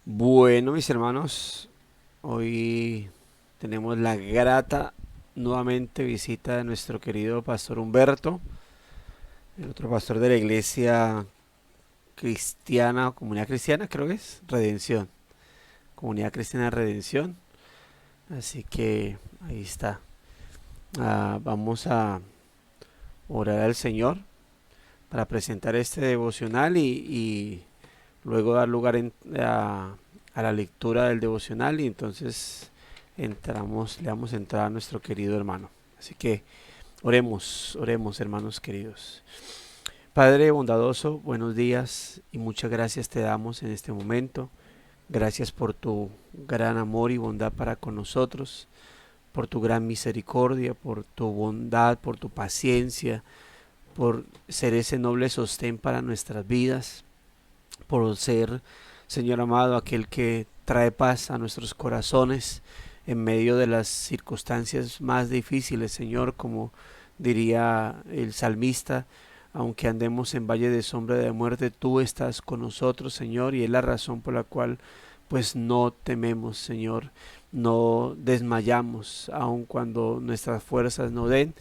Bueno, mis hermanos, hoy tenemos la grata nuevamente visita de nuestro querido pastor Humberto, el otro pastor de la iglesia cristiana, comunidad cristiana creo que es, Redención, comunidad cristiana de Redención. Así que ahí está. Vamos a orar al Señor para presentar este devocional y luego dar lugar a la lectura del devocional y entonces le damos entrada a nuestro querido hermano. Así que oremos hermanos queridos. Padre bondadoso, buenos días y muchas gracias te damos en este momento. Gracias por tu gran amor y bondad para con nosotros, por tu gran misericordia, por tu bondad, por tu paciencia, por ser ese noble sostén para nuestras vidas, por ser, Señor amado, aquel que trae paz a nuestros corazones en medio de las circunstancias más difíciles, Señor, como diría el salmista, aunque andemos en valle de sombra de muerte, tú estás con nosotros, Señor, y es la razón por la cual pues no tememos, Señor, no desmayamos, aun cuando nuestras fuerzas no den.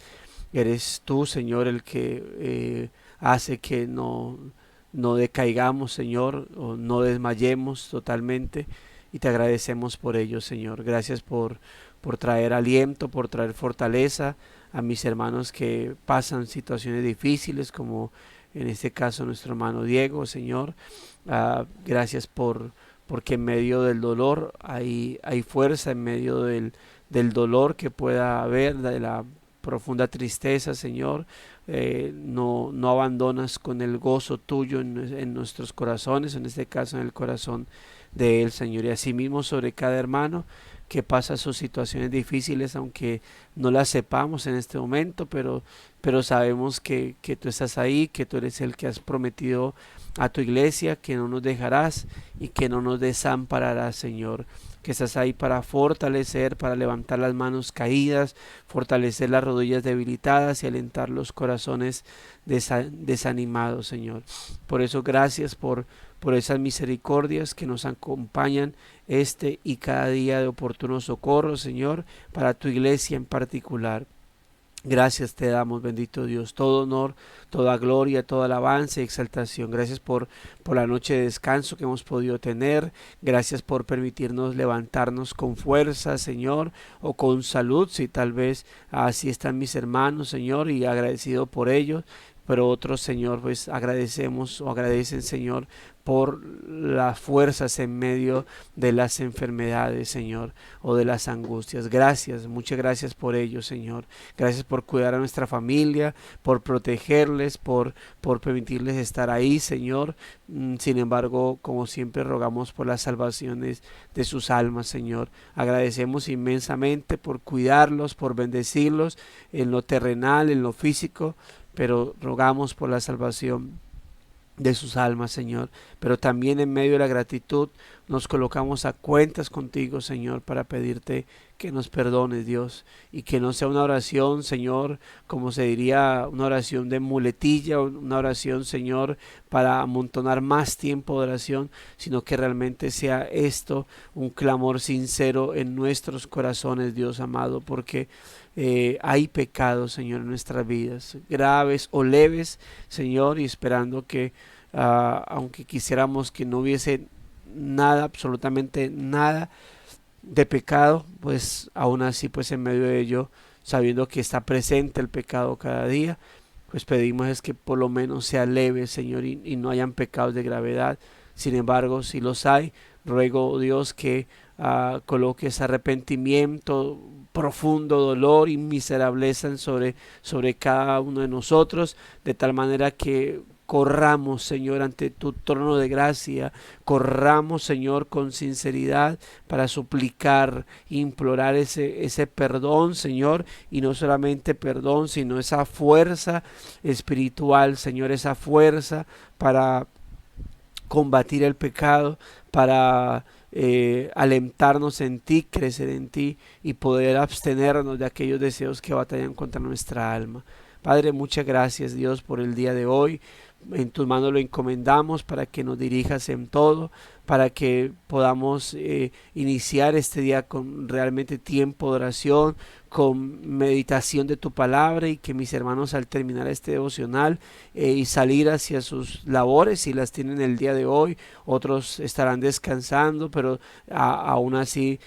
Eres tú, Señor, el que hace que no decaigamos, Señor, o no desmayemos totalmente. Y te agradecemos por ello, Señor. Gracias por traer aliento, por traer fortaleza a mis hermanos que pasan situaciones difíciles, como en este caso nuestro hermano Diego, Señor. Gracias porque en medio del dolor hay fuerza, en medio del dolor que pueda haber, de la profunda tristeza, Señor. No abandonas con el gozo tuyo en nuestros corazones, en este caso en el corazón de él, Señor. Y asimismo sobre cada hermano que pasa sus situaciones difíciles, aunque no las sepamos en este momento, pero sabemos que tú estás ahí, que tú eres el que has prometido a tu iglesia, que no nos dejarás y que no nos desampararás, Señor. Que estás ahí para fortalecer, para levantar las manos caídas, fortalecer las rodillas debilitadas y alentar los corazones desanimados, Señor. Por eso gracias por esas misericordias que nos acompañan este y cada día de oportuno socorro, Señor, para tu iglesia en particular. Gracias te damos, bendito Dios, todo honor, toda gloria, toda alabanza y exaltación. Gracias por la noche de descanso que hemos podido tener. Gracias por permitirnos levantarnos con fuerza, Señor, o con salud, si tal vez así están mis hermanos, Señor, y agradecido por ellos. Pero otros, Señor, pues agradecemos o agradecen, Señor, por las fuerzas en medio de las enfermedades, Señor, o de las angustias. Gracias, muchas gracias por ello, Señor. Gracias por cuidar a nuestra familia, por protegerles, por permitirles estar ahí, Señor. Sin embargo, como siempre, rogamos por las salvaciones de sus almas, Señor. Agradecemos inmensamente por cuidarlos, por bendecirlos en lo terrenal, en lo físico, pero rogamos por la salvación de sus almas, Señor. Pero también en medio de la gratitud nos colocamos a cuentas contigo, Señor, para pedirte que nos perdones, Dios, y que no sea una oración, Señor, como se diría, una oración de muletilla, una oración, Señor, para amontonar más tiempo de oración, sino que realmente sea esto un clamor sincero en nuestros corazones, Dios amado, porque hay pecados, Señor, en nuestras vidas, graves o leves, Señor, y esperando que aunque quisiéramos que no hubiese nada, absolutamente nada de pecado, pues aún así, pues en medio de ello, sabiendo que está presente el pecado cada día, pues pedimos es que por lo menos sea leve, Señor, y no hayan pecados de gravedad. Sin embargo, si los hay, ruego, Dios, que coloques arrepentimiento, profundo dolor y miserableza sobre cada uno de nosotros, de tal manera que corramos, Señor, ante tu trono de gracia, corramos, Señor, con sinceridad para suplicar, implorar ese perdón, Señor, y no solamente perdón, sino esa fuerza espiritual, Señor, esa fuerza para combatir el pecado, para alentarnos en ti, crecer en ti y poder abstenernos de aquellos deseos que batallan contra nuestra alma. Padre, muchas gracias Dios por el día de hoy. En tus manos lo encomendamos para que nos dirijas en todo, para que podamos iniciar este día con realmente tiempo de oración, con meditación de tu palabra, y que mis hermanos al terminar este devocional y salir hacia sus labores, si las tienen el día de hoy, otros estarán descansando, pero aún así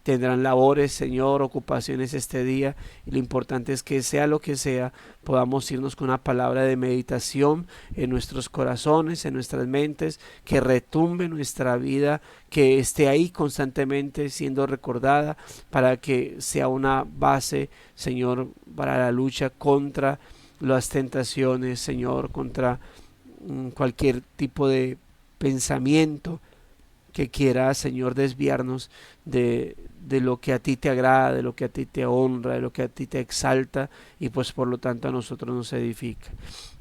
tendrán labores, Señor, ocupaciones este día, y lo importante es que sea lo que sea, podamos irnos con una palabra de meditación en nuestros corazones, en nuestras mentes, que retumbe nuestra vida, que esté ahí constantemente siendo recordada, para que sea una base, Señor, para la lucha contra las tentaciones, Señor, contra cualquier tipo de pensamiento que quiera, Señor, desviarnos de lo que a ti te agrada, de lo que a ti te honra, de lo que a ti te exalta, y pues por lo tanto a nosotros nos edifica.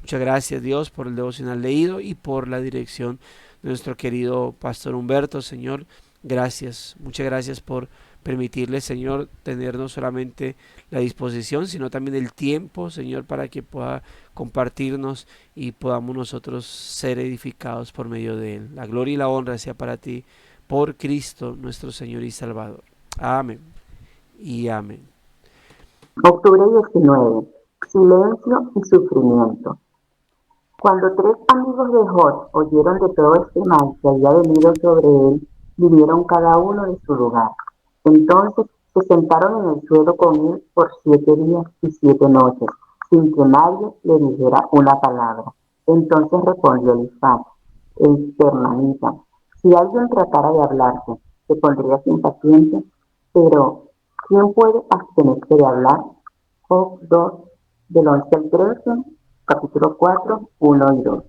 Muchas gracias Dios por el devocional leído y por la dirección de nuestro querido Pastor Humberto. Señor, gracias, muchas gracias por permitirle, Señor, tener no solamente la disposición, sino también el tiempo, Señor, para que pueda compartirnos y podamos nosotros ser edificados por medio de él. La gloria y la honra sea para ti, por Cristo nuestro Señor y Salvador. Amén y amén. Octubre 19. Silencio y sufrimiento. Cuando 3 amigos de Job oyeron de todo este mal que había venido sobre él, vinieron cada uno de su lugar. Entonces se sentaron en el suelo con él por 7 días y 7 noches, sin que nadie le dijera una palabra. Entonces respondió Elifaz, el termanita: si alguien tratara de hablarte, te pondrías impaciente, pero ¿quién puede abstenerse de hablar? Job 2, del 11 al 13, capítulo 4, 1 y 2.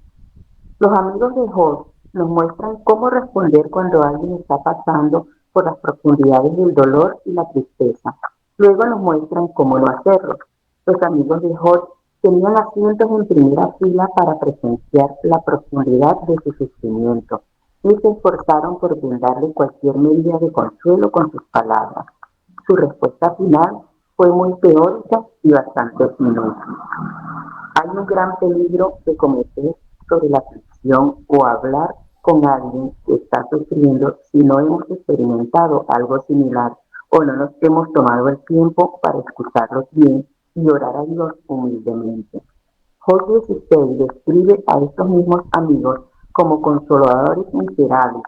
Los amigos de Job nos muestran cómo responder cuando alguien está pasando por las profundidades del dolor y la tristeza. Luego nos muestran cómo no hacerlo. Los amigos de Job tenían asientos en primera fila para presenciar la profundidad de su sufrimiento y se esforzaron por brindarle cualquier medida de consuelo con sus palabras. Su respuesta final fue muy teórica y bastante inútil. Hay un gran peligro de cometer sobre la aflicción o hablar con alguien que está sufriendo si no hemos experimentado algo similar o no nos hemos tomado el tiempo para escucharlos bien y orar a Dios humildemente. Job 16 describe a estos mismos amigos como consoladores miserables,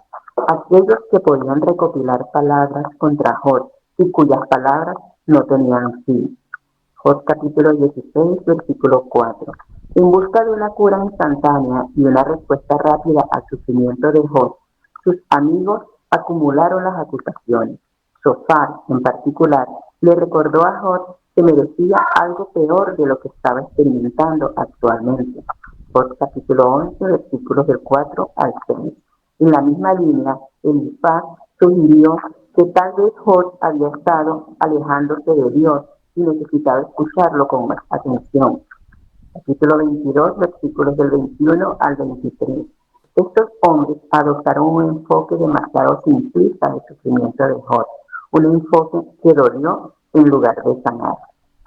aquellos que podían recopilar palabras contra Job y cuyas palabras no tenían fin. Job capítulo 16, versículo 4. En busca de una cura instantánea y una respuesta rápida al sufrimiento de Job, sus amigos acumularon las acusaciones. Sofar, en particular, le recordó a Job que merecía algo peor de lo que estaba experimentando actualmente. Job capítulo 11, versículos del 4 al 6. En la misma línea, Elifaz sugirió que tal vez Job había estado alejándose de Dios y necesitaba escucharlo con más atención. Capítulo 22, versículos del 21 al 23. Estos hombres adoptaron un enfoque demasiado simplista del sufrimiento de Job, un enfoque que dolió en lugar de sanar.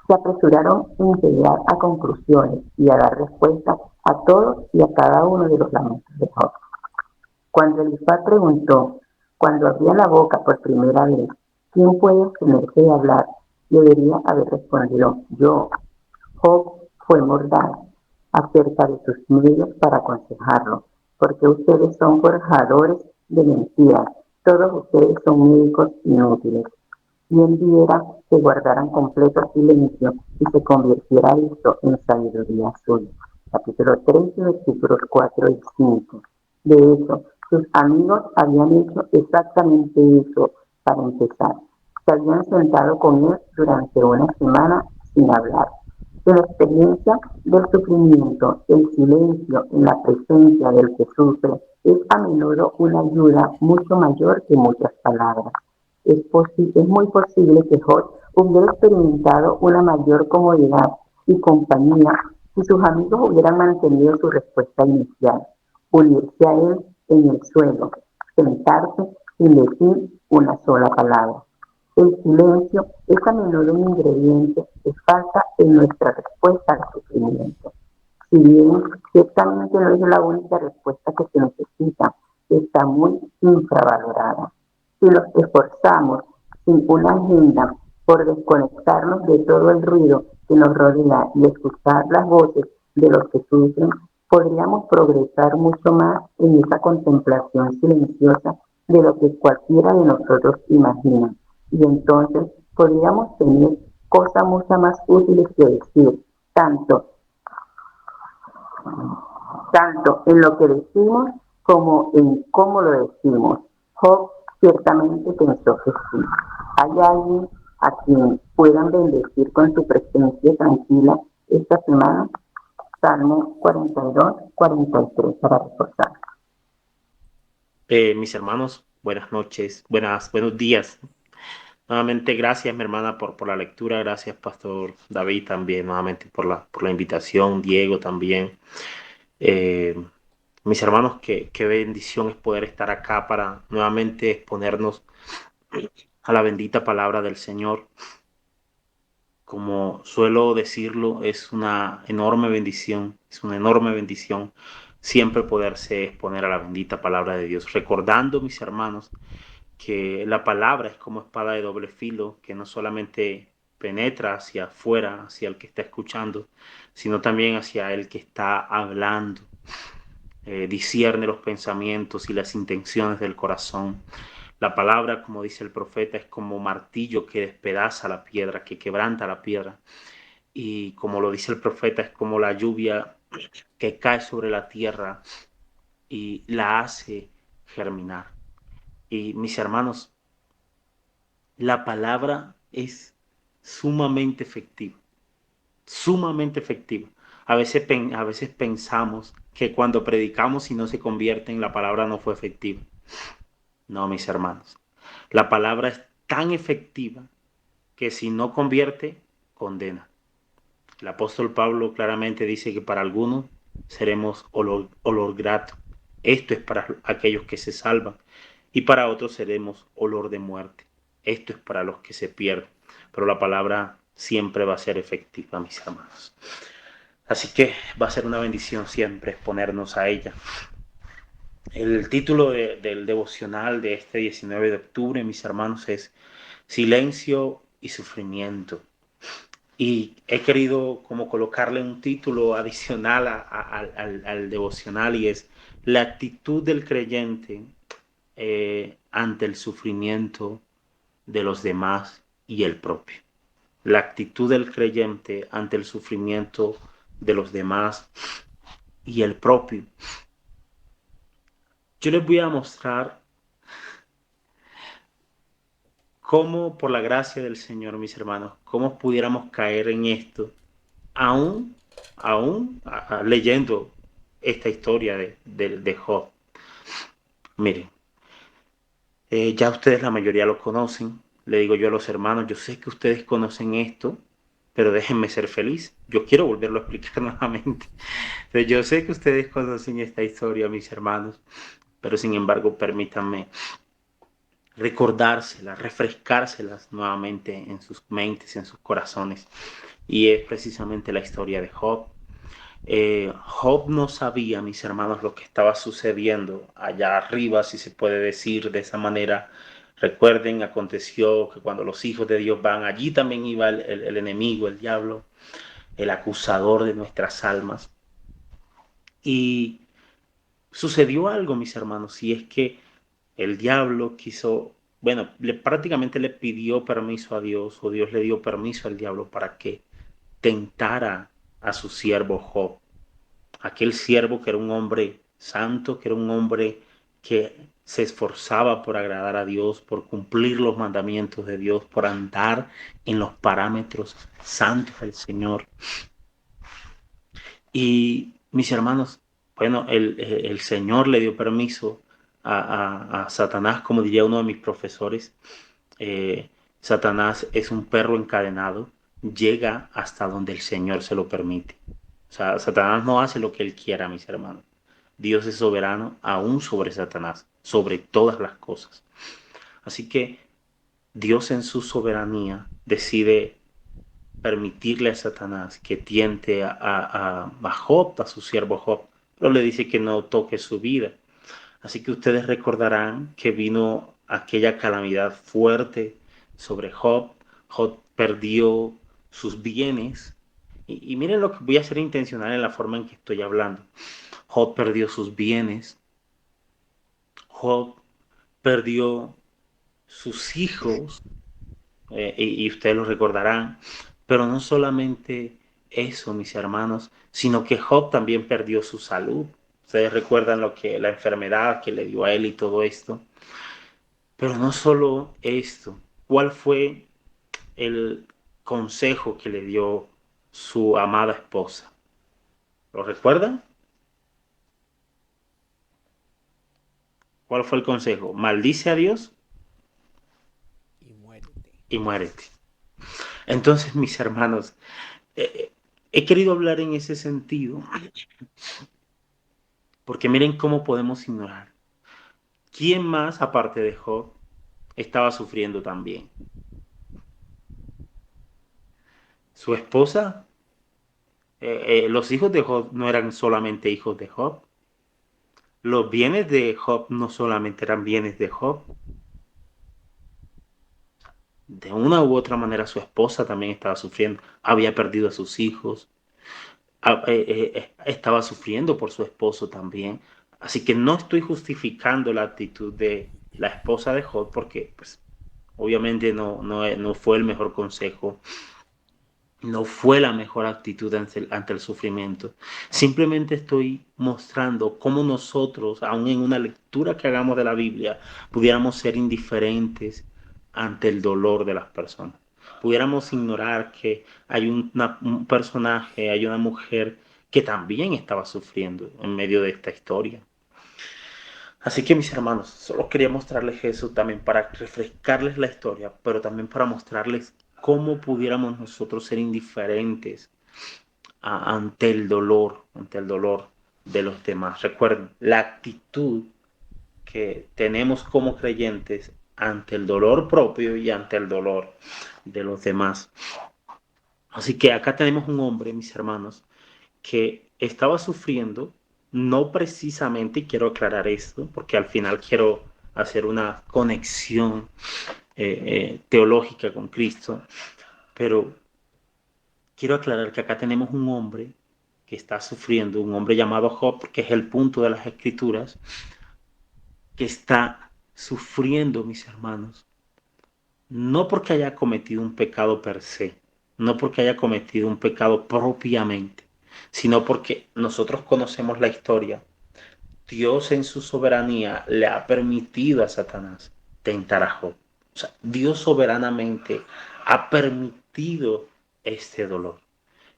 Se apresuraron en llegar a conclusiones y a dar respuesta a todos y a cada uno de los lamentos de Job. Cuando Elifaz preguntó, cuando abría la boca por primera vez, ¿quién puede abstenerse de hablar?, debería haber respondido yo. Job fue mordaz acerca de sus medios para aconsejarlo, porque ustedes son forjadores de mentiras, todos ustedes son médicos inútiles. Bien viera que guardaran completo silencio y se convirtiera esto en sabiduría suya. Capítulo 13, versículos 4 y 5. De hecho, sus amigos habían hecho exactamente eso para empezar. Se habían sentado con él durante una semana sin hablar. En la experiencia del sufrimiento, el silencio en la presencia del que sufre es a menudo una ayuda mucho mayor que muchas palabras. Es muy posible que Job hubiera experimentado una mayor comodidad y compañía si sus amigos hubieran mantenido su respuesta inicial, unirse a él en el suelo, sentarse sin decir una sola palabra. El silencio es a menudo un ingrediente que falta en nuestra respuesta al sufrimiento. Si bien ciertamente no es la única respuesta que se necesita, está muy infravalorada. Si nos esforzamos sin una agenda por desconectarnos de todo el ruido que nos rodea y escuchar las voces de los que sufren, podríamos progresar mucho más en esa contemplación silenciosa de lo que cualquiera de nosotros imagina. Y entonces podríamos tener cosas mucho más útiles que decir, tanto tanto en lo que decimos como en cómo lo decimos. Job ciertamente pensó que sí. ¿Hay alguien a quien puedan bendecir con su presencia tranquila esta semana? Salmo 42, 43 para reforzar. Mis hermanos, buenas noches, buenos días. Nuevamente, gracias, mi hermana, por la lectura. Gracias, Pastor David, también, nuevamente, por la invitación. Diego, también. Eh, Mis hermanos, qué bendición es poder estar acá para nuevamente exponernos a la bendita palabra del Señor. Como suelo decirlo, es una enorme bendición siempre poderse exponer a la bendita palabra de Dios. Recordando, mis hermanos, que la palabra es como espada de doble filo, que no solamente penetra hacia afuera, hacia el que está escuchando, sino también hacia el que está hablando. Discierne los pensamientos y las intenciones del corazón. La palabra, como dice el profeta, es como martillo que despedaza la piedra, que quebranta la piedra. Y como lo dice el profeta, es como la lluvia que cae sobre la tierra y la hace germinar. Y mis hermanos, la palabra es sumamente efectiva, sumamente efectiva. A veces pensamos que cuando predicamos y no se convierten, la palabra no fue efectiva. No, mis hermanos. La palabra es tan efectiva que si no convierte, condena. El apóstol Pablo claramente dice que para algunos seremos olor grato. Esto es para aquellos que se salvan y para otros seremos olor de muerte. Esto es para los que se pierden. Pero la palabra siempre va a ser efectiva, mis hermanos. Así que va a ser una bendición siempre exponernos a ella. El título del devocional de este 19 de octubre, mis hermanos, es Silencio y Sufrimiento. Y he querido como colocarle un título adicional al devocional y es la actitud del creyente ante el sufrimiento de los demás y el propio. La actitud del creyente ante el sufrimiento de los demás y el propio. Yo les voy a mostrar cómo, por la gracia del Señor, mis hermanos, cómo pudiéramos caer en esto, aún leyendo esta historia de Job. Miren, ya ustedes la mayoría lo conocen. Le digo yo a los hermanos, yo sé que ustedes conocen esto, pero déjenme ser feliz. Yo quiero volverlo a explicar nuevamente. Entonces, yo sé que ustedes conocen esta historia, mis hermanos, pero sin embargo, permítanme recordárselas, refrescárselas nuevamente en sus mentes, en sus corazones. Y es precisamente la historia de Job. Job no sabía, mis hermanos, lo que estaba sucediendo allá arriba, si se puede decir de esa manera. Recuerden, aconteció que cuando los hijos de Dios van, allí también iba el enemigo, el diablo, el acusador de nuestras almas. Y sucedió algo, mis hermanos, y es que el diablo quiso, bueno, prácticamente le pidió permiso a Dios, o Dios le dio permiso al diablo para que tentara a su siervo Job. Aquel siervo que era un hombre santo, que era un hombre que se esforzaba por agradar a Dios, por cumplir los mandamientos de Dios, por andar en los parámetros santos del Señor. Y mis hermanos, bueno, el Señor le dio permiso a Satanás, como diría uno de mis profesores. Satanás es un perro encadenado, llega hasta donde el Señor se lo permite. O sea, Satanás no hace lo que él quiera, mis hermanos. Dios es soberano aún sobre Satanás, sobre todas las cosas. Así que Dios en su soberanía decide permitirle a Satanás que tiente a Job, a su siervo Job, pero le dice que no toque su vida. Así que ustedes recordarán que vino aquella calamidad fuerte sobre Job. Job perdió sus bienes. Y miren lo que voy a ser intencional en la forma en que estoy hablando. Job perdió sus bienes. Job perdió sus hijos. Y ustedes lo recordarán. Pero no solamente eso, mis hermanos, sino que Job también perdió su salud. Ustedes recuerdan la enfermedad que le dio a él y todo esto. Pero no solo esto, ¿cuál fue el consejo que le dio su amada esposa? ¿Lo recuerdan? ¿Cuál fue el consejo? Maldice a Dios Y muérete. y muérete. Entonces, mis hermanos, he querido hablar en ese sentido porque miren cómo podemos ignorar. ¿Quién más, aparte de Job, estaba sufriendo también? ¿Su esposa? Los hijos de Job no eran solamente hijos de Job. Los bienes de Job no solamente eran bienes de Job. De una u otra manera su esposa también estaba sufriendo. Había perdido a sus hijos. Estaba sufriendo por su esposo también. Así que no estoy justificando la actitud de la esposa de Job porque pues, obviamente no fue el mejor consejo. No fue la mejor actitud ante el sufrimiento. Simplemente estoy mostrando cómo nosotros, aun en una lectura que hagamos de la Biblia, pudiéramos ser indiferentes ante el dolor de las personas. Pudiéramos ignorar que hay un personaje, hay una mujer que también estaba sufriendo en medio de esta historia. Así que mis hermanos, solo quería mostrarles eso también para refrescarles la historia, pero también para mostrarles cómo pudiéramos nosotros ser indiferentes ante el dolor de los demás. Recuerden, la actitud que tenemos como creyentes ante el dolor propio y ante el dolor de los demás. Así que acá tenemos un hombre, mis hermanos, que estaba sufriendo, no precisamente, y quiero aclarar esto, porque al final quiero hacer una conexión teológica con Cristo, pero quiero aclarar que acá tenemos un hombre que está sufriendo, un hombre llamado Job, que es el punto de las escrituras, que está sufriendo, mis hermanos, no porque haya cometido un pecado per se, no porque haya cometido un pecado propiamente, sino porque nosotros conocemos la historia. Dios en su soberanía le ha permitido a Satanás tentar a Job. O sea, Dios soberanamente ha permitido este dolor,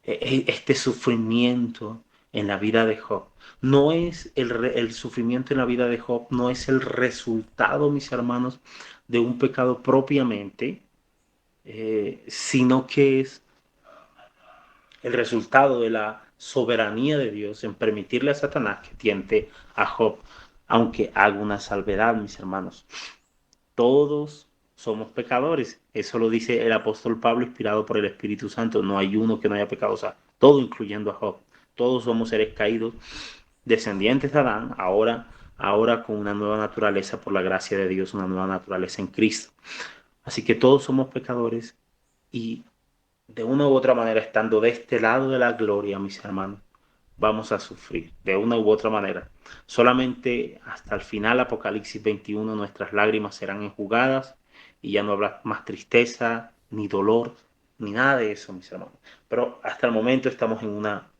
este sufrimiento en la vida de Job. No es el sufrimiento en la vida de Job, no es el resultado, mis hermanos, de un pecado propiamente, sino que es el resultado de la soberanía de Dios en permitirle a Satanás que tiente a Job, aunque haga una salvedad, mis hermanos. Todos somos pecadores. Eso lo dice el apóstol Pablo, inspirado por el Espíritu Santo. No hay uno que no haya pecado, o sea, todo incluyendo a Job. Todos somos seres caídos, descendientes de Adán, ahora con una nueva naturaleza por la gracia de Dios, una nueva naturaleza en Cristo. Así que todos somos pecadores y de una u otra manera, estando de este lado de la gloria, mis hermanos, vamos a sufrir de una u otra manera. Solamente hasta el final, Apocalipsis 21, nuestras lágrimas serán enjugadas y ya no habrá más tristeza, ni dolor, ni nada de eso, mis hermanos. Pero hasta el momento estamos en una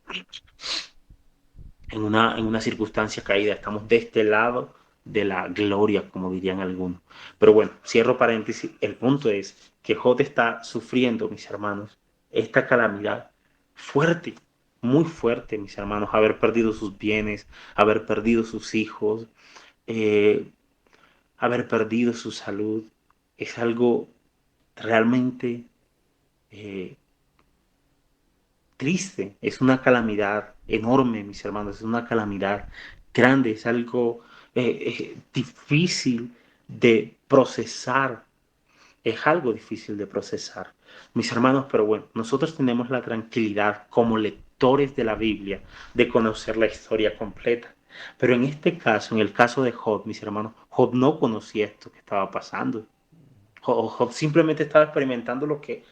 circunstancia caída, estamos de este lado de la gloria, como dirían algunos. Pero bueno, cierro paréntesis, el punto es que Job está sufriendo, mis hermanos, esta calamidad fuerte, muy fuerte, mis hermanos, haber perdido sus bienes, haber perdido sus hijos, eh, haber perdido su salud, es algo realmente eh, triste, es una calamidad enorme, mis hermanos, es una calamidad grande, es algo difícil de procesar, es algo difícil de procesar, mis hermanos, pero bueno, nosotros tenemos la tranquilidad como lectores de la Biblia de conocer la historia completa. Pero en este caso, en el caso de Job, mis hermanos, Job no conocía esto que estaba pasando. Job simplemente estaba experimentando lo que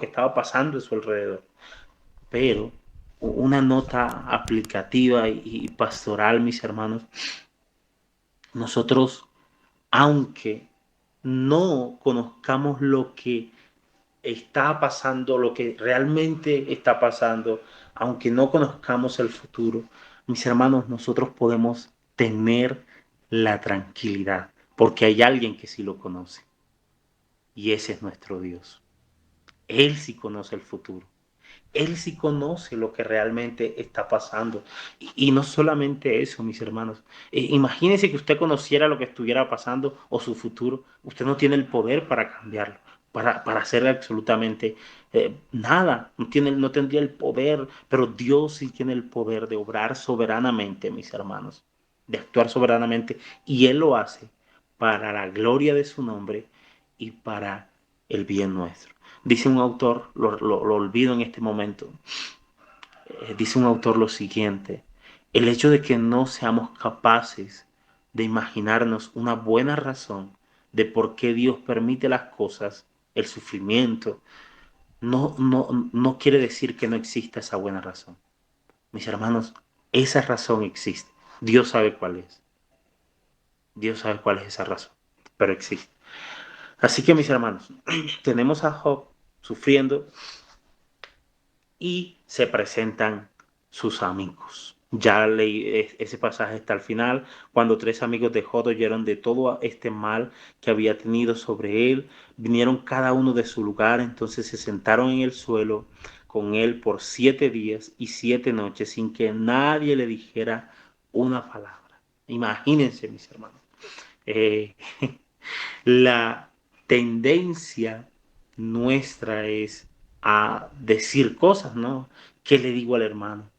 estaba pasando a su alrededor. Pero una nota aplicativa y pastoral, mis hermanos, nosotros, aunque no conozcamos lo que está pasando, lo que realmente está pasando, aunque no conozcamos el futuro, mis hermanos, nosotros podemos tener la tranquilidad, porque hay alguien que sí lo conoce, y ese es nuestro Dios. Él sí conoce el futuro. Él sí conoce lo que realmente está pasando. Y no solamente eso, mis hermanos. Imagínense que usted conociera lo que estuviera pasando o su futuro. Usted no tiene el poder para cambiarlo, para hacer absolutamente nada. No tendría el poder, pero Dios sí tiene el poder de obrar soberanamente, mis hermanos, de actuar soberanamente. Y Él lo hace para la gloria de su nombre y para el bien nuestro. Dice un autor, lo olvido en este momento, dice un autor lo siguiente: el hecho de que no seamos capaces de imaginarnos una buena razón de por qué Dios permite las cosas, el sufrimiento, no quiere decir que no exista esa buena razón. Mis hermanos, esa razón existe. Dios sabe cuál es. Dios sabe cuál es esa razón, pero existe. Así que, mis hermanos, tenemos a Job sufriendo y se presentan sus amigos. Ya leí ese pasaje hasta el final, cuando tres amigos de Job oyeron de todo este mal que había tenido sobre él, vinieron cada uno de su lugar, entonces se sentaron en el suelo con él por 7 días y 7 noches sin que nadie le dijera una palabra. Imagínense, mis hermanos, eh, la tendencia nuestra es a decir cosas, ¿no? ¿Qué le digo al hermano?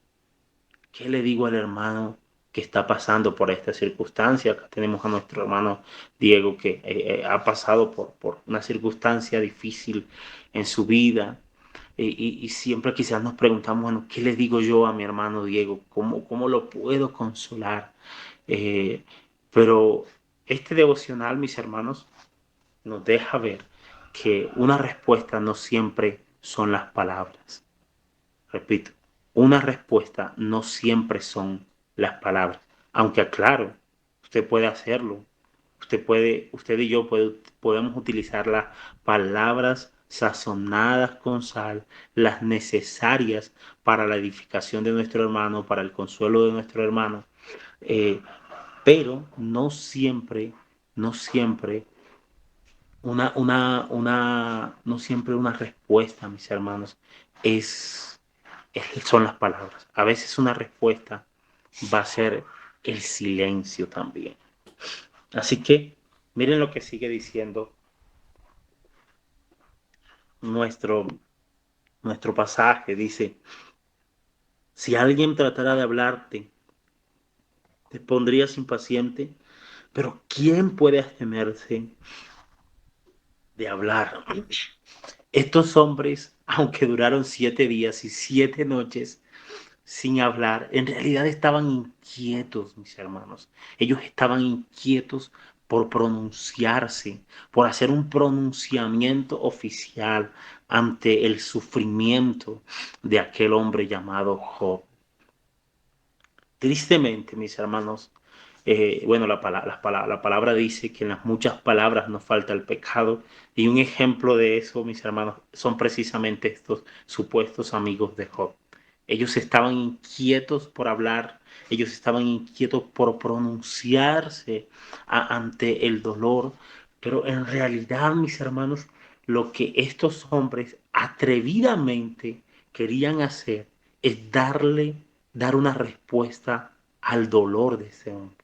¿Qué le digo al hermano que está pasando por esta circunstancia? Acá tenemos a nuestro hermano Diego que ha pasado por una circunstancia difícil en su vida. Y siempre quizás nos preguntamos, bueno, ¿qué le digo yo a mi hermano Diego? ¿Cómo lo puedo consolar? Eh, pero este devocional, mis hermanos, nos deja ver que una respuesta no siempre son las palabras. Repito, una respuesta no siempre son las palabras. Aunque claro, usted puede hacerlo. Usted y yo podemos utilizar las palabras sazonadas con sal, las necesarias para la edificación de nuestro hermano, para el consuelo de nuestro hermano. Eh, pero no siempre no siempre una respuesta, mis hermanos, es, son las palabras. A veces una respuesta va a ser el silencio también. Así que miren lo que sigue diciendo nuestro, nuestro pasaje. Dice, si alguien tratara de hablarte, te pondrías impaciente, pero ¿quién puede abstenerse de hablar? Estos hombres, aunque duraron 7 días y 7 noches, sin hablar, en realidad estaban inquietos, mis hermanos. Ellos estaban inquietos por pronunciarse, por hacer un pronunciamiento oficial ante el sufrimiento de aquel hombre llamado Job. Tristemente, mis hermanos, bueno, la palabra dice que en las muchas palabras nos falta el pecado, y un ejemplo de eso, mis hermanos, son precisamente estos supuestos amigos de Job. Ellos estaban inquietos por hablar, ellos estaban inquietos por pronunciarse ante el dolor, pero en realidad, mis hermanos, lo que estos hombres atrevidamente querían hacer es dar una respuesta al dolor de ese hombre.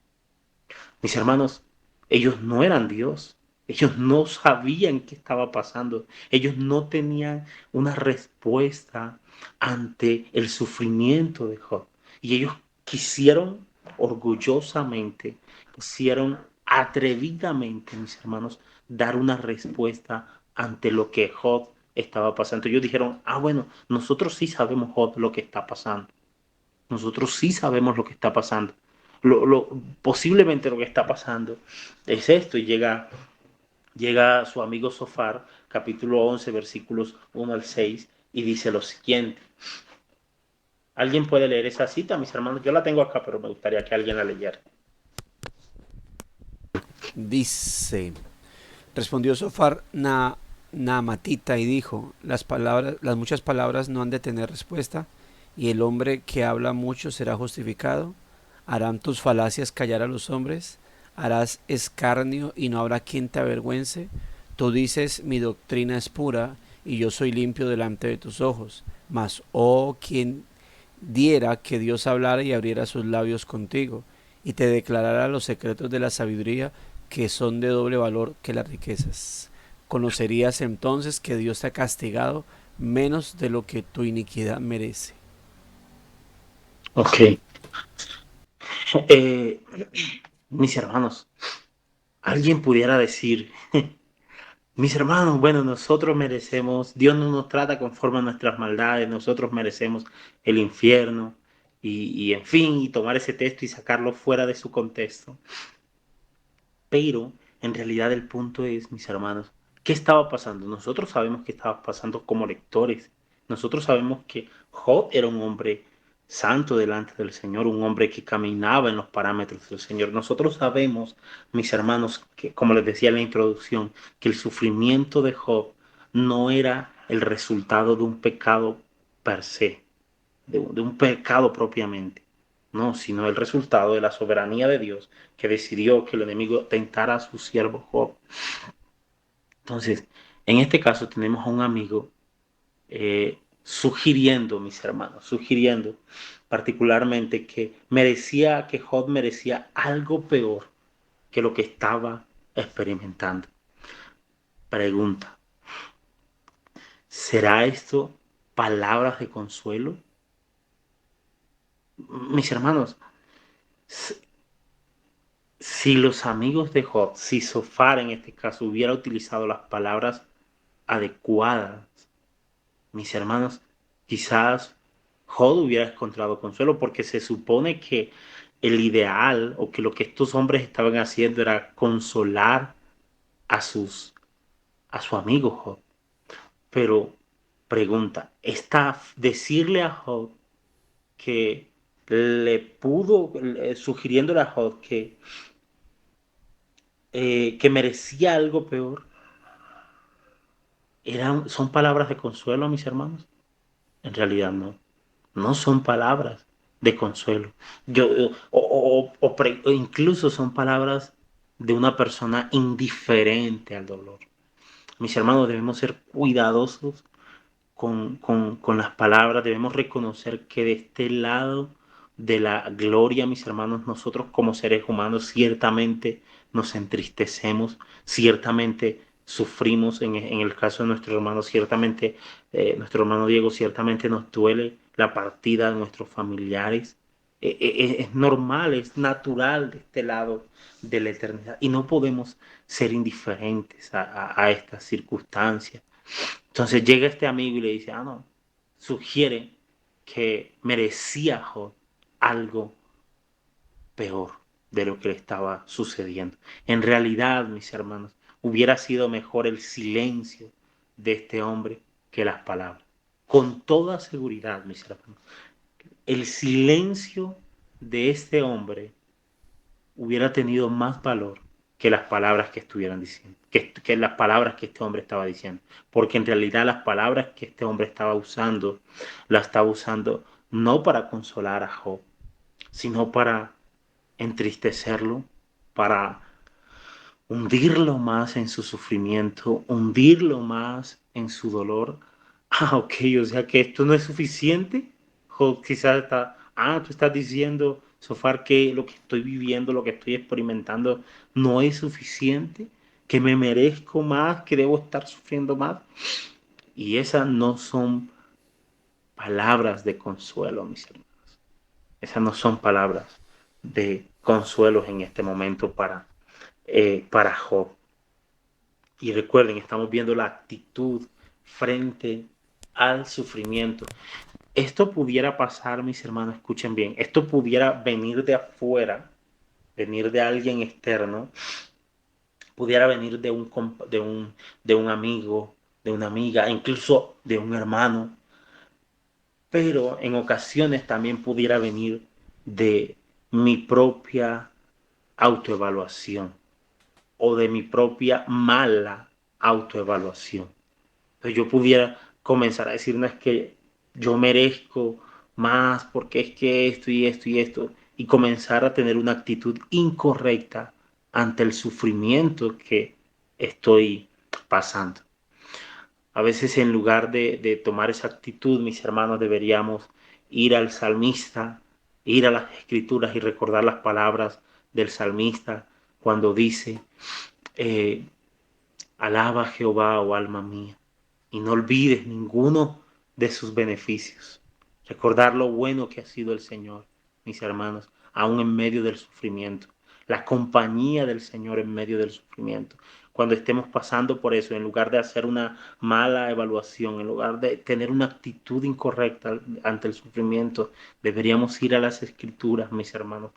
Mis hermanos, ellos no eran Dios. Ellos no sabían qué estaba pasando. Ellos no tenían una respuesta ante el sufrimiento de Job. Y ellos quisieron orgullosamente, quisieron atrevidamente, mis hermanos, dar una respuesta ante lo que Job estaba pasando. Ellos dijeron, bueno, nosotros sí sabemos, Job, lo que está pasando. Nosotros sí sabemos lo que está pasando. Posiblemente lo que está pasando es esto. Y llega su amigo Sofar, capítulo 11, versículos 1 al 6, y dice lo siguiente. ¿Alguien puede leer esa cita, mis hermanos? Yo la tengo acá, pero me gustaría que alguien la leyera. Dice, respondió Sofar Naamatita y dijo, las muchas palabras no han de tener respuesta, y el hombre que habla mucho será justificado. ¿Harán tus falacias callar a los hombres? ¿Harás escarnio y no habrá quien te avergüence? Tú dices, mi doctrina es pura, y yo soy limpio delante de tus ojos. Mas, oh, quien diera que Dios hablara y abriera sus labios contigo, y te declarara los secretos de la sabiduría, que son de doble valor que las riquezas. Conocerías entonces que Dios te ha castigado menos de lo que tu iniquidad merece. Ok. Eh, mis hermanos, alguien pudiera decir, mis hermanos, bueno, nosotros merecemos, Dios no nos trata conforme a nuestras maldades, nosotros merecemos el infierno y en fin, y tomar ese texto y sacarlo fuera de su contexto. Pero en realidad el punto es, mis hermanos, ¿qué estaba pasando? Nosotros sabemos qué estaba pasando como lectores. Nosotros sabemos que Job era un hombre santo delante del Señor, un hombre que caminaba en los parámetros del Señor. Nosotros sabemos, mis hermanos, que como les decía en la introducción, que el sufrimiento de Job no era el resultado de un pecado per se, de un pecado propiamente, no, sino el resultado de la soberanía de Dios que decidió que el enemigo tentara a su siervo Job. Entonces, en este caso tenemos a un amigo sugiriendo, mis hermanos, sugiriendo particularmente que Job merecía algo peor que lo que estaba experimentando. Pregunta, ¿será esto palabras de consuelo? Mis hermanos, si los amigos de Job, si Sofar en este caso hubiera utilizado las palabras adecuadas, mis hermanos, quizás Job hubiera encontrado consuelo porque se supone que el ideal o que lo que estos hombres estaban haciendo era consolar a a su amigo Job. Pero pregunta, decirle a Job que sugiriéndole a Job que merecía algo peor, son palabras de consuelo, mis hermanos. En realidad no, no son palabras de consuelo. O incluso son palabras de una persona indiferente al dolor. Mis hermanos, debemos ser cuidadosos con las palabras, debemos reconocer que de este lado de la gloria, mis hermanos, nosotros como seres humanos ciertamente nos entristecemos, ciertamente sufrimos, en el caso de nuestro hermano, ciertamente, nuestro hermano Diego, ciertamente nos duele la partida de nuestros familiares. Es normal, es natural de este lado de la eternidad y no podemos ser indiferentes a estas circunstancias. Entonces llega este amigo y le dice, no, sugiere que merecía Job algo peor de lo que le estaba sucediendo. En realidad, mis hermanos, hubiera sido mejor el silencio de este hombre que las palabras. Con toda seguridad, mis hermanos, el silencio de este hombre hubiera tenido más valor que las palabras que estuvieran diciendo, que las palabras que este hombre estaba diciendo. Porque en realidad las palabras que este hombre estaba usando, las estaba usando no para consolar a Job, sino para entristecerlo, para hundirlo más en su sufrimiento, hundirlo más en su dolor. Ok, o sea que esto no es suficiente. O quizás tú estás diciendo, Sofar, que lo que estoy viviendo, lo que estoy experimentando, no es suficiente, que me merezco más, que debo estar sufriendo más. Y esas no son palabras de consuelo, mis hermanos. Esas no son palabras. de consuelos en este momento para Job. Y recuerden, estamos viendo la actitud frente al sufrimiento. Esto pudiera pasar, mis hermanos, escuchen bien, esto pudiera venir de afuera, venir de alguien externo, pudiera venir de un amigo, de una amiga, incluso de un hermano, pero en ocasiones también pudiera venir de mi propia autoevaluación o de mi propia mala autoevaluación. Entonces yo pudiera comenzar a decir, no es que yo merezco más porque es que esto y esto y esto, y comenzar a tener una actitud incorrecta ante el sufrimiento que estoy pasando. A veces en lugar de tomar esa actitud, mis hermanos, deberíamos ir al salmista, ir a las escrituras y recordar las palabras del salmista cuando dice, eh, alaba a Jehová, oh alma mía, y no olvides ninguno de sus beneficios. Recordar lo bueno que ha sido el Señor, mis hermanos, aún en medio del sufrimiento. La compañía del Señor en medio del sufrimiento. Cuando estemos pasando por eso, en lugar de hacer una mala evaluación, en lugar de tener una actitud incorrecta ante el sufrimiento, deberíamos ir a las Escrituras, mis hermanos,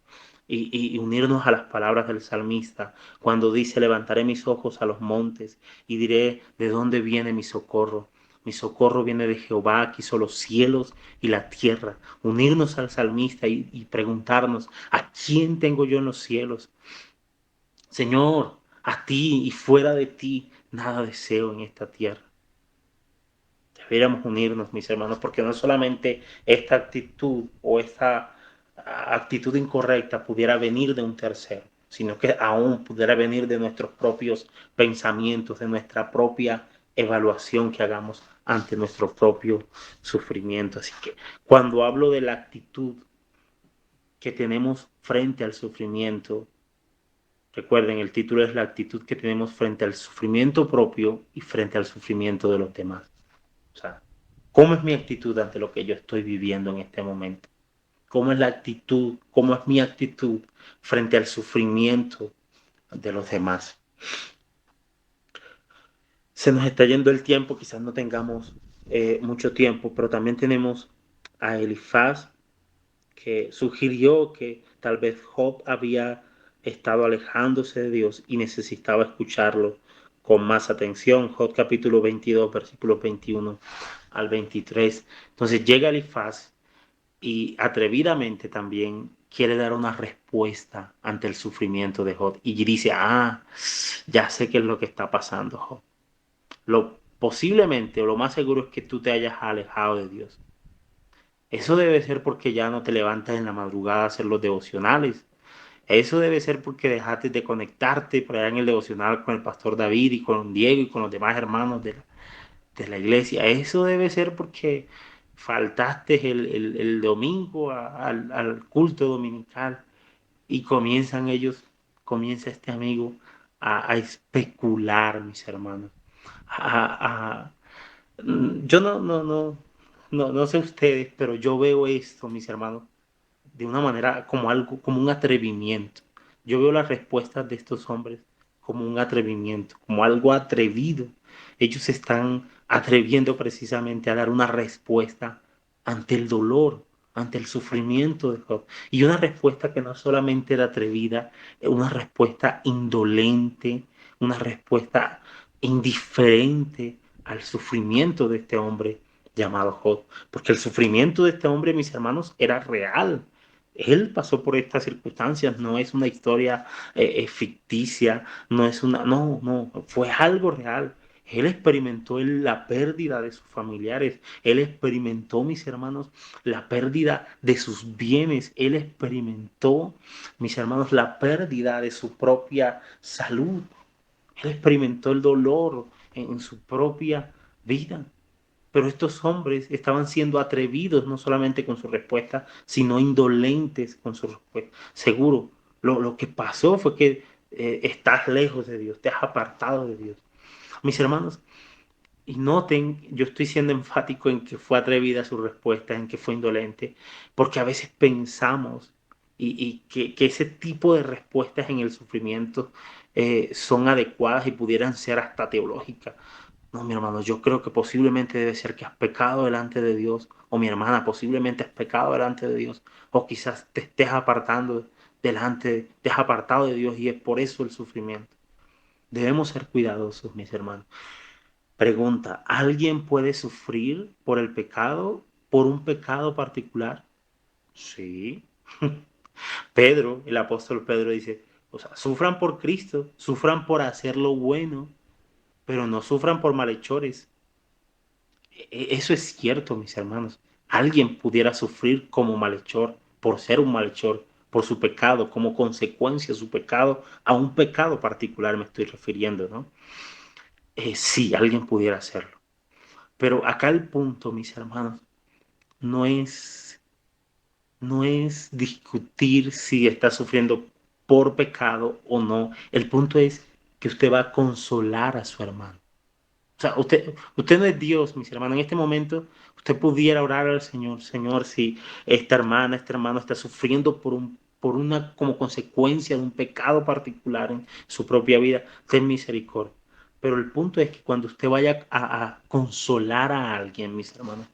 y unirnos a las palabras del salmista, cuando dice, levantaré mis ojos a los montes y diré, ¿de dónde viene mi socorro? Mi socorro viene de Jehová, que hizo los cielos y la tierra. Unirnos al salmista y preguntarnos, ¿a quién tengo yo en los cielos? Señor, a ti y fuera de ti, nada deseo en esta tierra. Deberíamos unirnos, mis hermanos, porque no solamente esta actitud o esta actitud incorrecta pudiera venir de un tercero, sino que aún pudiera venir de nuestros propios pensamientos, de nuestra propia evaluación que hagamos ante nuestro propio sufrimiento. Así que cuando hablo de la actitud que tenemos frente al sufrimiento, recuerden, el título es la actitud que tenemos frente al sufrimiento propio y frente al sufrimiento de los demás. O sea, ¿cómo es mi actitud ante lo que yo estoy viviendo en este momento? ¿Cómo es la actitud, cómo es mi actitud frente al sufrimiento de los demás? Se nos está yendo el tiempo, quizás no tengamos mucho tiempo, pero también tenemos a Elifaz, que sugirió que tal vez Job había estado alejándose de Dios y necesitaba escucharlo con más atención. Job capítulo 22, versículos 21 al 23. Entonces llega Elifaz y atrevidamente también quiere dar una respuesta ante el sufrimiento de Job. Y dice, ya sé qué es lo que está pasando, Job. Posiblemente o lo más seguro es que tú te hayas alejado de Dios. Eso debe ser porque ya no te levantas en la madrugada a hacer los devocionales. Eso debe ser porque dejaste de conectarte por allá en el devocional con el pastor David y con Diego y con los demás hermanos de la iglesia. Eso debe ser porque faltaste el domingo al culto dominical y comienza este amigo a especular, mis hermanos. A, yo no sé ustedes, pero yo veo esto, mis hermanos, de una manera como algo, como un atrevimiento. Yo veo las respuestas de estos hombres como un atrevimiento, como algo atrevido. Ellos se están atreviendo precisamente a dar una respuesta ante el dolor, ante el sufrimiento de Job. Y una respuesta que no solamente era atrevida, una respuesta indolente, una respuesta indiferente al sufrimiento de este hombre llamado Job. Porque el sufrimiento de este hombre, mis hermanos, era real. Él pasó por estas circunstancias, no es una historia ficticia, no, fue algo real. Él experimentó la pérdida de sus familiares, él experimentó, mis hermanos, la pérdida de sus bienes, él experimentó, mis hermanos, la pérdida de su propia salud, él experimentó el dolor en su propia vida. Pero estos hombres estaban siendo atrevidos no solamente con su respuesta, sino indolentes con su respuesta. Seguro, lo que pasó fue que estás lejos de Dios, te has apartado de Dios. Mis hermanos, y noten, yo estoy siendo enfático en que fue atrevida su respuesta, en que fue indolente, porque a veces pensamos y que ese tipo de respuestas en el sufrimiento son adecuadas y pudieran ser hasta teológicas. No, mi hermano, yo creo que posiblemente debe ser que has pecado delante de Dios, o mi hermana, posiblemente has pecado delante de Dios, o quizás te estés apartando te has apartado de Dios y es por eso el sufrimiento. Debemos ser cuidadosos, mis hermanos. Pregunta, ¿alguien puede sufrir por el pecado, por un pecado particular? Sí. Pedro, el apóstol Pedro dice, o sea, sufran por Cristo, sufran por hacer lo bueno, pero no sufran por malhechores. Eso es cierto, mis hermanos. Alguien pudiera sufrir como malhechor, por ser un malhechor, por su pecado, como consecuencia de su pecado, a un pecado particular me estoy refiriendo, ¿no? Sí, alguien pudiera hacerlo. Pero acá el punto, mis hermanos, no es, no es discutir si está sufriendo por pecado o no. El punto es que usted va a consolar a su hermano. O sea, usted no es Dios, mis hermanos. En este momento, usted pudiera orar al Señor, Señor, si esta hermana, este hermano está sufriendo por una como consecuencia de un pecado particular en su propia vida, ten misericordia. Pero el punto es que cuando usted vaya a consolar a alguien, mis hermanos,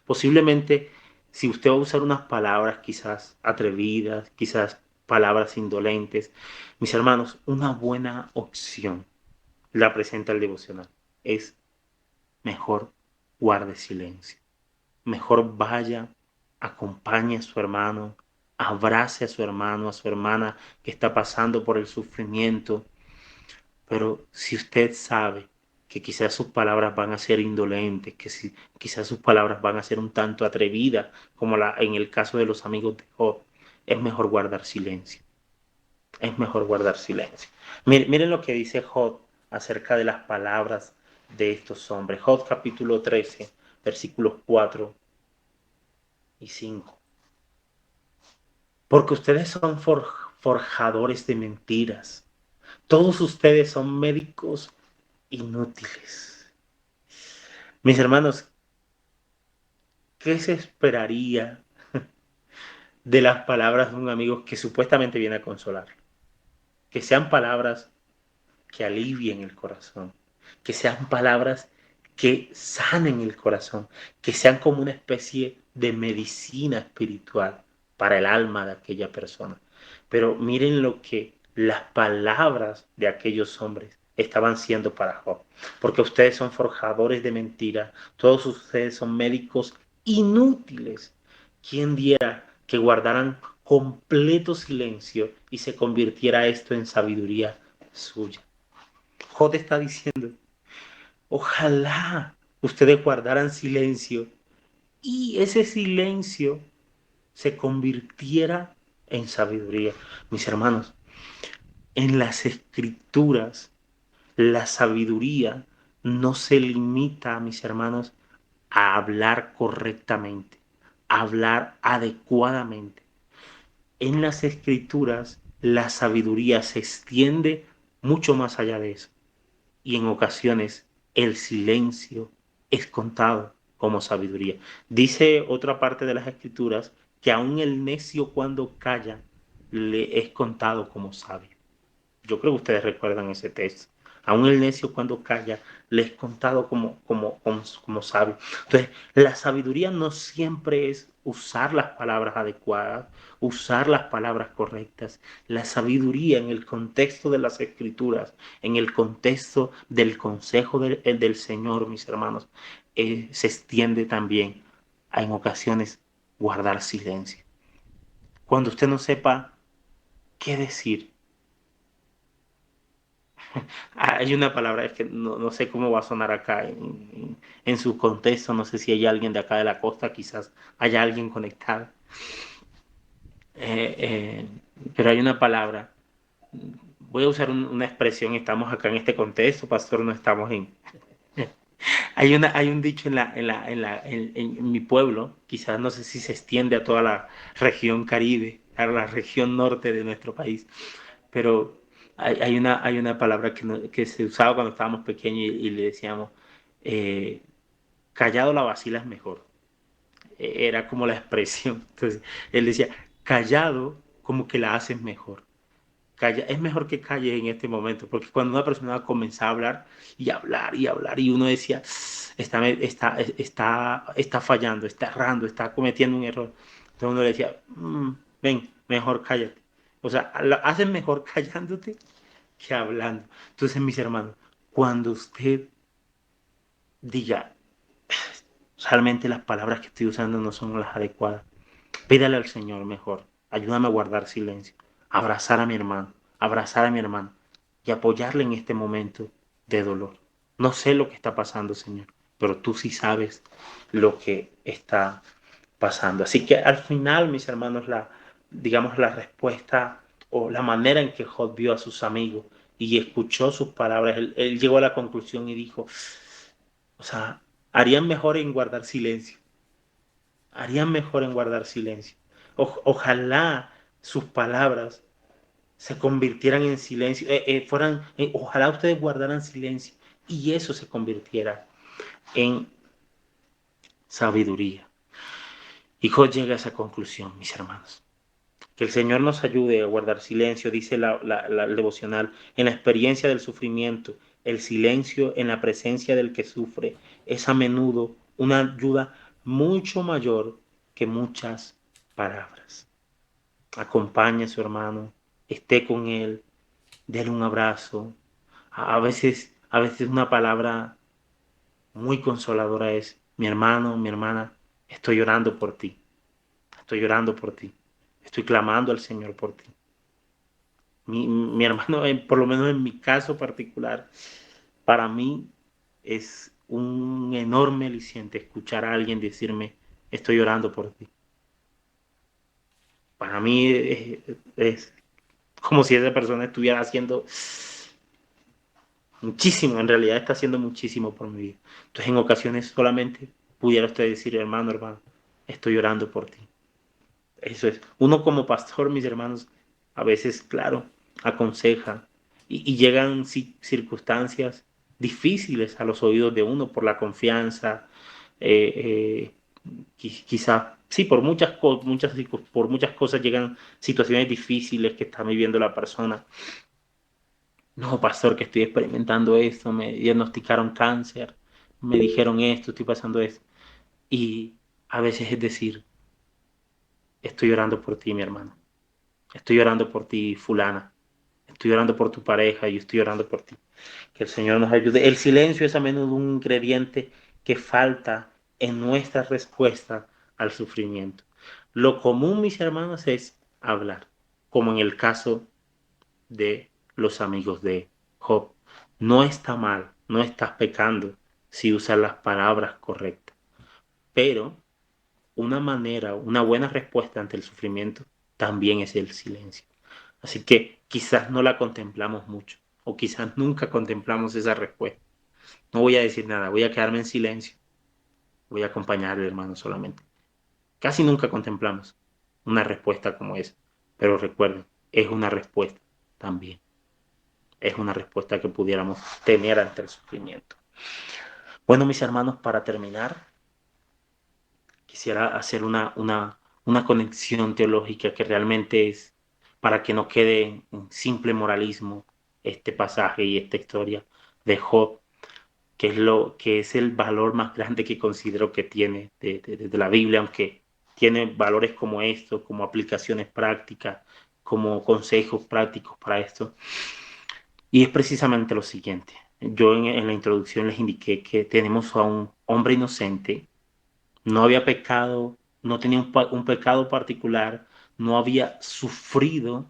posiblemente si usted va a usar unas palabras quizás atrevidas, quizás palabras indolentes, mis hermanos, una buena opción la presenta el devocional. Es mejor guarde silencio. Mejor vaya, acompañe a su hermano, abrace a su hermano, a su hermana que está pasando por el sufrimiento. Pero si usted sabe que quizás sus palabras van a ser indolentes, que si, quizás sus palabras van a ser un tanto atrevidas, como en el caso de los amigos de Job, es mejor guardar silencio. Es mejor guardar silencio. Miren lo que dice Job acerca de las palabras de estos hombres. Job capítulo 13, versículos 4 y 5. Porque ustedes son forjadores de mentiras. Todos ustedes son médicos inútiles. Mis hermanos, ¿qué se esperaría de las palabras de un amigo que supuestamente viene a consolar? Que sean palabras que alivien el corazón, que sean palabras que sanen el corazón, que sean como una especie de medicina espiritual para el alma de aquella persona. Pero miren lo que las palabras de aquellos hombres estaban siendo para Job, porque ustedes son forjadores de mentiras, todos ustedes son médicos inútiles. ¿Quién diera que guardaran completo silencio y se convirtiera esto en sabiduría suya? Job está diciendo, ojalá ustedes guardaran silencio y ese silencio se convirtiera en sabiduría. Mis hermanos, en las escrituras, la sabiduría no se limita, mis hermanos, a hablar correctamente, a hablar adecuadamente. En las escrituras, la sabiduría se extiende mucho más allá de eso. Y en ocasiones el silencio es contado como sabiduría. Dice otra parte de las escrituras que aún el necio cuando calla le es contado como sabio. Yo creo que ustedes recuerdan ese texto. Aún el necio cuando calla le es contado como sabio. Entonces, la sabiduría no siempre es usar las palabras adecuadas, usar las palabras correctas. La sabiduría en el contexto de las escrituras, en el contexto del consejo del Señor, mis hermanos, se extiende también a en ocasiones guardar silencio. Cuando usted no sepa qué decir, hay una palabra, es que no sé cómo va a sonar acá en su contexto, no sé si hay alguien de acá de la costa, quizás haya alguien conectado. Eh, eh, pero hay una palabra, voy a usar una expresión, estamos acá en este contexto, pastor, no estamos en... hay un dicho en mi puebeblo, quizás no sé si se extiende a toda la región Caribe, a la región norte de nuestro país, pero hay una palabra que se usaba cuando estábamos pequeños y le decíamos, eh, callado la vacila es mejor. Era como la expresión. Entonces, él decía, callado como que la haces mejor. Calla, es mejor que calles en este momento, porque cuando una persona comenzaba a hablar y hablar y hablar, y uno decía, está fallando, está errando, está cometiendo un error. Entonces uno le decía, ven, mejor cállate. O sea, lo haces mejor callándote que hablando. Entonces, mis hermanos, cuando usted diga, realmente las palabras que estoy usando no son las adecuadas, pídale al Señor mejor. Ayúdame a guardar silencio. Abrazar a mi hermano. Abrazar a mi hermano. Y apoyarle en este momento de dolor. No sé lo que está pasando, Señor. Pero tú sí sabes lo que está pasando. Así que al final, mis hermanos, digamos, la respuesta o la manera en que Job vio a sus amigos y escuchó sus palabras, él llegó a la conclusión y dijo, o sea, harían mejor en guardar silencio. Harían mejor en guardar silencio. Ojalá sus palabras se convirtieran en silencio, ojalá ustedes guardaran silencio y eso se convirtiera en sabiduría. Y Job llega a esa conclusión, mis hermanos. Que el Señor nos ayude a guardar silencio, dice el devocional, en la experiencia del sufrimiento. El silencio en la presencia del que sufre es a menudo una ayuda mucho mayor que muchas palabras. Acompañe a su hermano, esté con él, déle un abrazo. A veces una palabra muy consoladora es, mi hermano, mi hermana, estoy orando por ti, estoy orando por ti, estoy clamando al Señor por ti. Mi hermano, por lo menos en mi caso particular, para mí es un enorme aliciente escuchar a alguien decirme, estoy orando por ti. Para mí es como si esa persona estuviera haciendo muchísimo, en realidad está haciendo muchísimo por mi vida. Entonces en ocasiones solamente pudiera usted decir, hermano, hermano, estoy orando por ti. Eso es. Uno como pastor, mis hermanos, a veces, claro, aconseja y llegan circunstancias difíciles a los oídos de uno por la confianza, quizás, sí, por muchas cosas llegan situaciones difíciles que está viviendo la persona. No, pastor, que estoy experimentando esto, me diagnosticaron cáncer, me dijeron esto, estoy pasando esto. Y a veces es decir, estoy orando por ti, mi hermano. Estoy orando por ti, fulana. Estoy orando por tu pareja y estoy orando por ti. Que el Señor nos ayude. El silencio es a menudo un ingrediente que falta en nuestra respuesta al sufrimiento. Lo común, mis hermanos, es hablar, como en el caso de los amigos de Job. No está mal, no estás pecando si usas las palabras correctas, pero una buena respuesta ante el sufrimiento también es el silencio. Así que quizás no la contemplamos mucho o quizás nunca contemplamos esa respuesta. No voy a decir nada, voy a quedarme en silencio, voy a acompañar al hermano solamente. Casi nunca contemplamos una respuesta como esa, pero recuerden, es una respuesta también. Es una respuesta que pudiéramos tener ante el sufrimiento. Bueno, mis hermanos, para terminar, quisiera hacer una conexión teológica que realmente es para que no quede en simple moralismo este pasaje y esta historia de Job, que es el valor más grande que considero que tiene de la Biblia, aunque tiene valores como estos, como aplicaciones prácticas, como consejos prácticos para esto. Y es precisamente lo siguiente. Yo en la introducción les indiqué que tenemos a un hombre inocente, no había pecado, no tenía un pecado particular, no había sufrido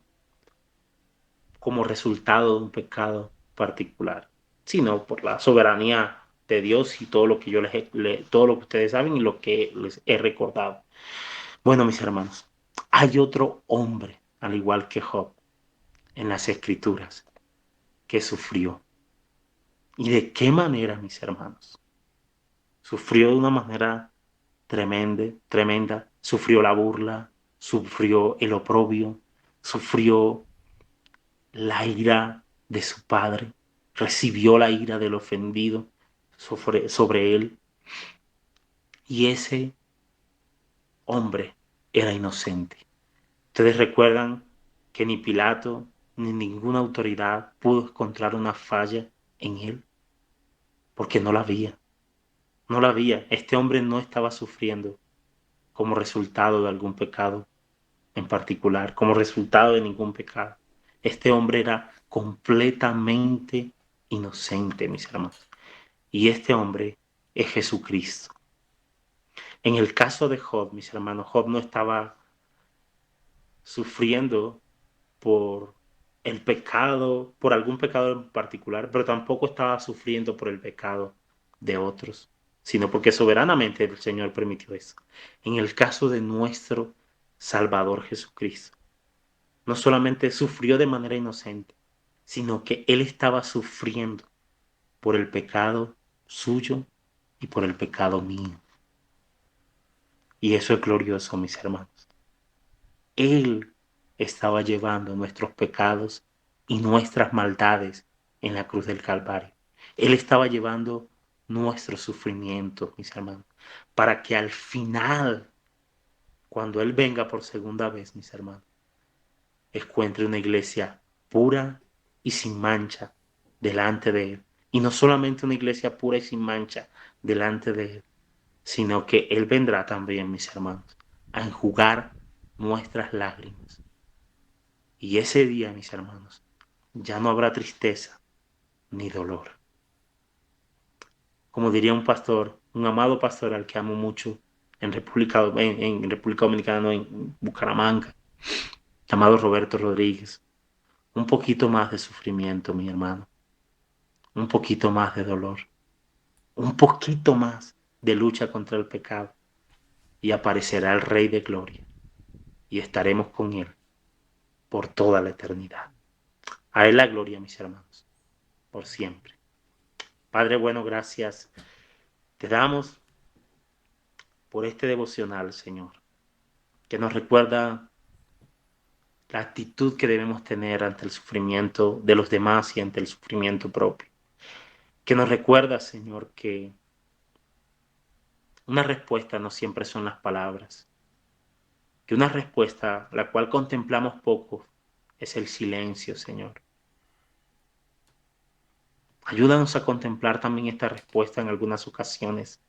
como resultado de un pecado particular, sino por la soberanía de Dios y todo lo que todo lo que ustedes saben y lo que les he recordado. Bueno, mis hermanos, hay otro hombre, al igual que Job, en las Escrituras, que sufrió. ¿Y de qué manera, mis hermanos? Sufrió de una manera tremenda, tremenda. Sufrió la burla, sufrió el oprobio, sufrió la ira de su padre, recibió la ira del ofendido sobre él. Y ese hombre era inocente. Ustedes recuerdan que ni Pilato ni ninguna autoridad pudo encontrar una falla en él, porque no la había, no la había. Este hombre no estaba sufriendo como resultado de algún pecado en particular, como resultado de ningún pecado. Este hombre era completamente inocente, mis hermanos. Y este hombre es Jesucristo. En el caso de Job, mis hermanos, Job no estaba sufriendo por el pecado, por algún pecado en particular, pero tampoco estaba sufriendo por el pecado de otros, sino porque soberanamente el Señor permitió eso. En el caso de nuestro Salvador Jesucristo, no solamente sufrió de manera inocente, sino que Él estaba sufriendo por el pecado suyo y por el pecado mío. Y eso es glorioso, mis hermanos. Él estaba llevando nuestros pecados y nuestras maldades en la cruz del Calvario. Él estaba llevando nuestro sufrimiento, mis hermanos, para que al final, cuando Él venga por segunda vez, mis hermanos, encuentre una iglesia pura y sin mancha delante de Él. Y no solamente una iglesia pura y sin mancha delante de Él, sino que Él vendrá también, mis hermanos, a enjugar nuestras lágrimas. Y ese día, mis hermanos, ya no habrá tristeza ni dolor. Como diría un pastor, un amado pastor al que amo mucho en República Dominicana, no, en Bucaramanga, llamado Roberto Rodríguez, un poquito más de sufrimiento, mi hermano, un poquito más de dolor, un poquito más de lucha contra el pecado, y aparecerá el Rey de Gloria, y estaremos con Él por toda la eternidad. A Él la gloria, mis hermanos, por siempre. Padre bueno, gracias te damos por este devocional, Señor, que nos recuerda la actitud que debemos tener ante el sufrimiento de los demás y ante el sufrimiento propio. Que nos recuerda, Señor, que una respuesta no siempre son las palabras, que una respuesta la cual contemplamos poco es el silencio, Señor. Ayúdanos a contemplar también esta respuesta en algunas ocasiones,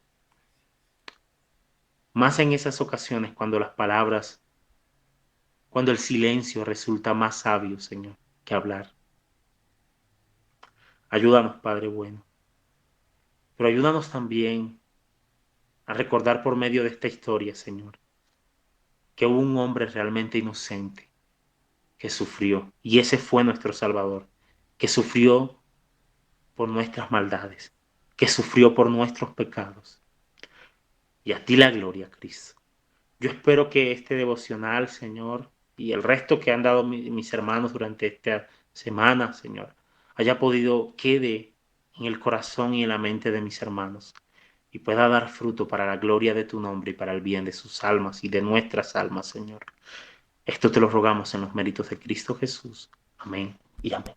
más en esas ocasiones cuando las palabras, cuando el silencio resulta más sabio, Señor, que hablar. Ayúdanos, Padre bueno, pero ayúdanos también a recordar por medio de esta historia, Señor, que hubo un hombre realmente inocente que sufrió, y ese fue nuestro Salvador, que sufrió por nuestras maldades, que sufrió por nuestros pecados. Y a ti la gloria, Cristo. Yo espero que este devocional, Señor, y el resto que han dado mis hermanos durante esta semana, Señor, quede en el corazón y en la mente de mis hermanos y pueda dar fruto para la gloria de tu nombre y para el bien de sus almas y de nuestras almas, Señor. Esto te lo rogamos en los méritos de Cristo Jesús. Amén y amén.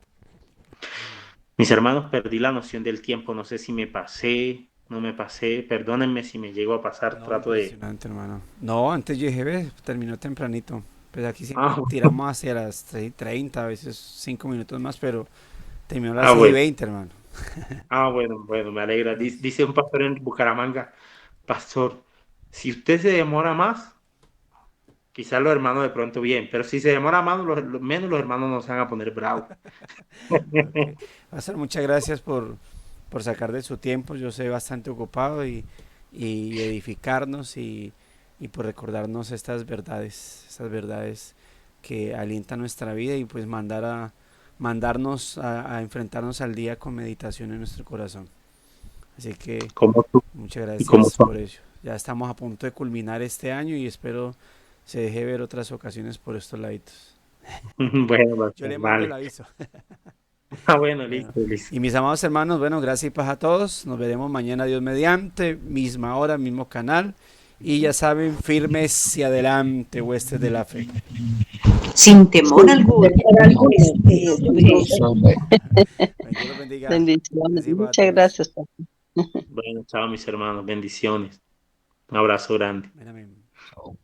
Mis hermanos, perdí la noción del tiempo. No sé si me pasé, no me pasé. Perdónenme si me llego a pasar. No, Trato de... impresionante, hermano. No, antes yo dije, ve, terminó tempranito. Pues aquí siempre Ah, tiramos hacia las 3:30, a veces 5 minutos más, pero terminó a las ah, seis y bueno. veinte, hermano. Bueno, me alegra. Entonces, Dice un pastor en Bucaramanga, pastor, si usted se demora más, quizás los hermanos de pronto bien, pero si se demora más, menos los hermanos no se van a poner bravos. ok. Pastor, muchas gracias por sacar de su tiempo. Yo sé bastante ocupado y edificarnos y por recordarnos estas verdades que alientan nuestra vida y pues mandarnos a enfrentarnos al día con meditación en nuestro corazón. Así que Como tú muchas y como gracias por son. ello. Ya estamos a punto de culminar este año y espero se deje ver otras ocasiones por estos laditos. Bueno, Yo pastor, le mando el vale. aviso. Ah, bueno, Bueno, listo, listo. y mis amados hermanos, bueno, gracias y paz a todos. Nos veremos mañana, Dios mediante, misma hora, mismo canal. Y ya saben, firmes y adelante, huestes de la fe. Sin temor alguno. Por alguno. Dios los bendiga. Bendiciones. Gracias y paz a Muchas todos. gracias. Bueno, chao, mis hermanos, bendiciones. Un abrazo grande. Amén, amén. Chao.